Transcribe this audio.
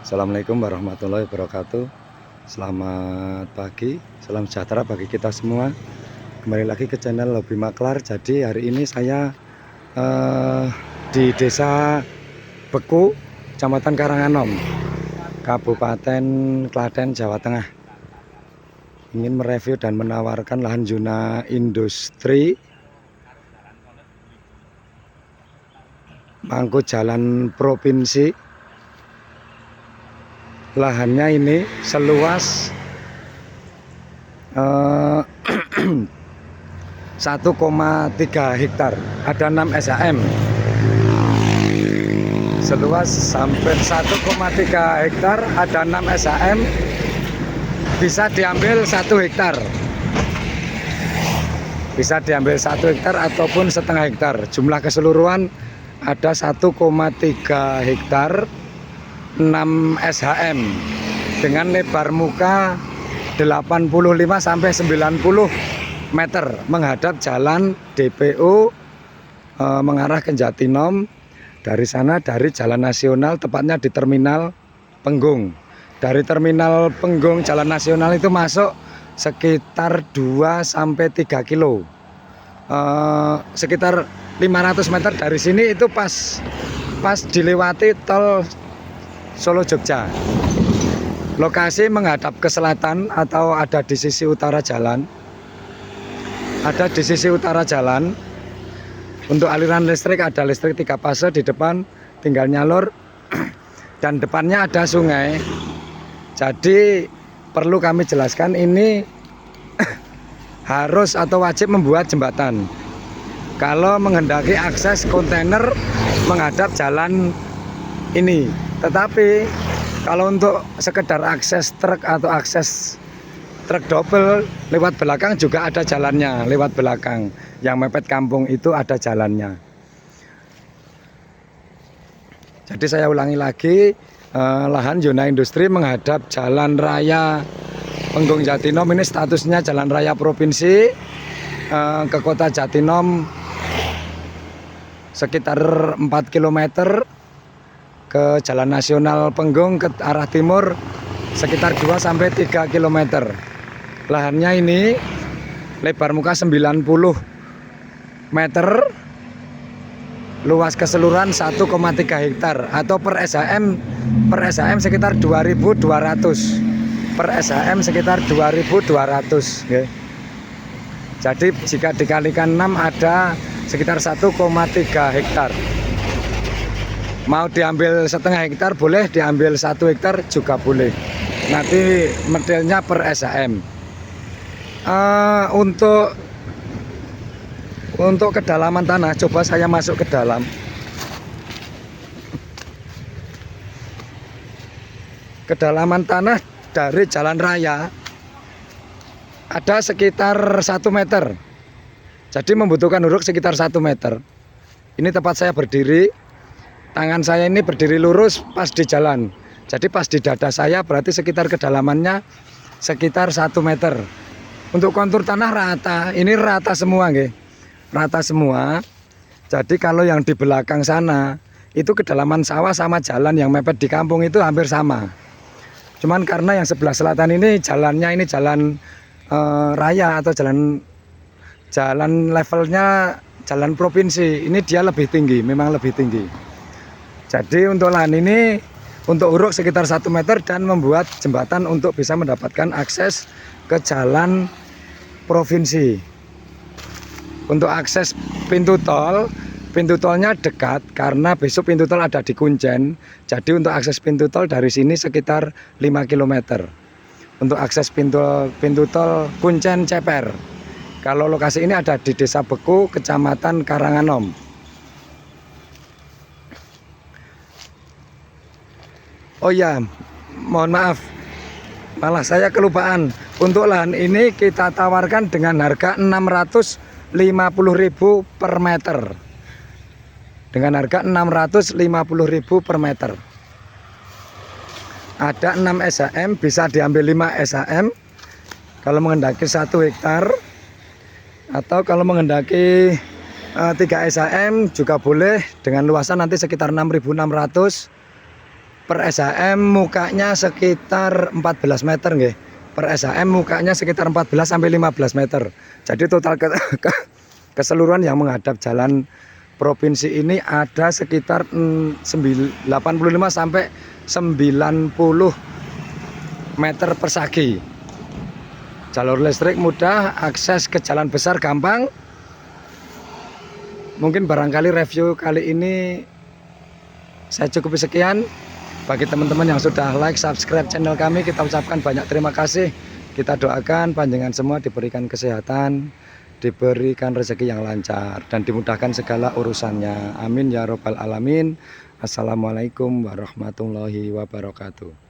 Assalamualaikum warahmatullahi wabarakatuh. Selamat pagi, salam sejahtera bagi kita semua. Kembali lagi ke channel Hobi Maklar. Jadi hari ini saya di Desa Beku, Kecamatan Karanganom, Kabupaten Klaten, Jawa Tengah. Ingin mereview dan menawarkan lahan zona industri Mangku Jalan Provinsi. Lahannya ini seluas 1,3 hektar, ada 6 SHM. Seluas sampai 1,3 hektar, ada 6 SHM. Bisa diambil 1 hektar. Bisa diambil 1 hektar ataupun setengah hektar. Jumlah keseluruhan ada 1,3 hektar, 6 SHM dengan lebar muka 85 sampai 90 meter menghadap jalan DPO mengarah ke Jatinom. Dari sana dari jalan nasional, tepatnya di terminal Penggung. Dari terminal Penggung jalan nasional itu masuk sekitar 2 sampai 3 kilo. Sekitar 500 meter dari sini itu pas dilewati tol Solo Jogja. Lokasi menghadap ke selatan atau ada di sisi utara jalan. Ada di sisi utara jalan. Untuk aliran listrik ada listrik 3 fase di depan, tinggal nyalur. Dan depannya ada sungai. Jadi perlu kami jelaskan, ini harus atau wajib membuat jembatan kalau menghendaki akses kontainer menghadap jalan ini. Tetapi kalau untuk sekedar akses truk atau akses truk double lewat belakang juga ada jalannya, lewat belakang. Yang mepet kampung itu ada jalannya. Jadi saya ulangi lagi, lahan zona industri menghadap Jalan Raya Penggung Jatinom, ini statusnya Jalan Raya Provinsi. Ke kota Jatinom sekitar 4 km, ke Jalan Nasional Penggung ke arah timur sekitar 2 sampai 3 km. Lahannya ini lebar muka 90 meter, luas keseluruhan 1,3 hektar atau per SHM sekitar 2.200. Per SHM sekitar 2.200, okay. Jadi jika dikalikan 6 ada sekitar 1,3 hektar. Mau diambil setengah hektar boleh, diambil 1 hektar juga boleh. Nanti modelnya per SHM. Untuk kedalaman tanah, coba saya masuk ke dalam. Kedalaman tanah dari jalan raya ada sekitar 1 meter. Jadi membutuhkan uruk sekitar 1 meter. Ini tempat saya berdiri. Tangan saya ini berdiri lurus pas di jalan. Jadi pas di dada saya berarti sekitar kedalamannya sekitar 1 meter. Untuk kontur tanah rata. Ini rata semua, nggih. Rata semua. Jadi kalau yang di belakang sana itu kedalaman sawah sama jalan yang mepet di kampung itu hampir sama. Cuman karena yang sebelah selatan ini jalannya ini jalan raya atau jalan levelnya jalan provinsi, ini dia lebih tinggi, memang lebih tinggi. Jadi untuk lahan ini untuk uruk sekitar 1 meter dan membuat jembatan untuk bisa mendapatkan akses ke jalan provinsi. Untuk akses pintu tolnya dekat karena besok pintu tol ada di Kuncen. Jadi untuk akses pintu tol dari sini sekitar 5 km. Untuk akses pintu tol Kuncen Ceper. Kalau lokasi ini ada di Desa Beku, Kecamatan Karanganom. Oh ya, mohon maaf, malah saya kelupaan. Untuk lahan ini kita tawarkan dengan harga 650.000 per meter. Dengan harga 650.000 per meter. Ada 6 SHM, bisa diambil 5 SHM kalau menghendaki 1 hektar, atau kalau menghendaki 3 SHM juga boleh dengan luasan nanti sekitar 6.600 per SHM mukanya sekitar 14 meter nggih. Per SHM mukanya sekitar 14 sampai 15 meter. Jadi total keseluruhan yang menghadap jalan provinsi ini ada sekitar 85 sampai 90 meter persegi. Jalur listrik mudah, akses ke jalan besar gampang. Mungkin barangkali review kali ini saya cukupi sekian. Bagi teman-teman yang sudah like, subscribe channel kami, kita ucapkan banyak terima kasih. Kita doakan panjenengan semua diberikan kesehatan, diberikan rezeki yang lancar, dan dimudahkan segala urusannya. Amin ya robbal alamin. Assalamualaikum warahmatullahi wabarakatuh.